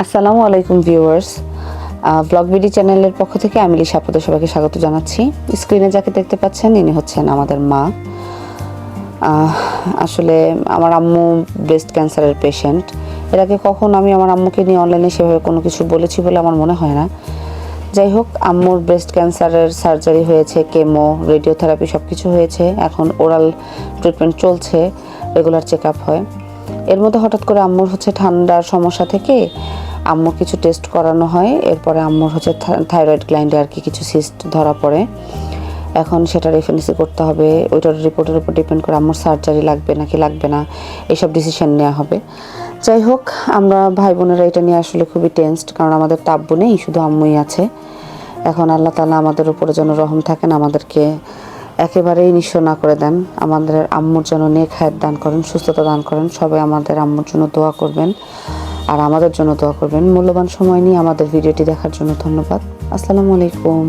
আসসালামু আলাইকুম viewers, blog BD চ্যানেলের পক্ষ থেকে আমি লিশা আপনাদের সবাইকে স্বাগত জানাচ্ছি। স্ক্রিনে যাকে দেখতে পাচ্ছেন ইনি হচ্ছেন আমাদের মা। আসলে আমার আম্মু ব্রেস্ট ক্যান্সারের পেশেন্ট। এর আগে কখন আমি আমার আম্মুকে নিয়ে অনলাইনে সেভাবে কোনো কিছু বলেছি বলে আমার মনে হয় না। যাই হোক, আম্মুর ব্রেস্ট ক্যান্সারের সার্জারি হয়েছে, কেমো, রেডিওথেরাপি সব কিছু হয়েছে। এখন ওরাল ট্রিটমেন্ট চলছে, রেগুলার চেক আপ হয়। এর মধ্যে হঠাৎ করে আম্মুর হচ্ছে ঠান্ডার সমস্যা থেকে আম্মুর কিছু টেস্ট করানো হয়। এরপরে আম্মুর হচ্ছে থাইরয়েড গ্ল্যান্ডে আর কি কিছু সিস্ট ধরা পড়ে। এখন সেটা রেফারেন্সি করতে হবে, ওইটার রিপোর্টের উপর ডিপেন্ড করে আম্মুর সার্জারি লাগবে নাকি লাগবে না এইসব ডিসিশন নেওয়া হবে। যাই হোক, আমরা ভাই বোনেরা এটা নিয়ে আসলে খুবই টেনসড, কারণ আমাদের তাব্বু নেই, শুধু আম্মুই আছে। এখন আল্লাহ তাআলা আমাদের উপরে যেন রহম থাকেন, আমাদেরকে একেবারেই নিঃস্ব না করে দেন, আমাদের আম্মুর জন্য নেক হায়াত দান করেন, সুস্থতা দান করেন। সবাই আমাদের আম্মুর জন্য দোয়া করবেন আর আমাদের জন্য দোয়া করবেন। মূল্যবান সময় নিয়ে আমাদের ভিডিওটি দেখার জন্য ধন্যবাদ। আসসালামু আলাইকুম।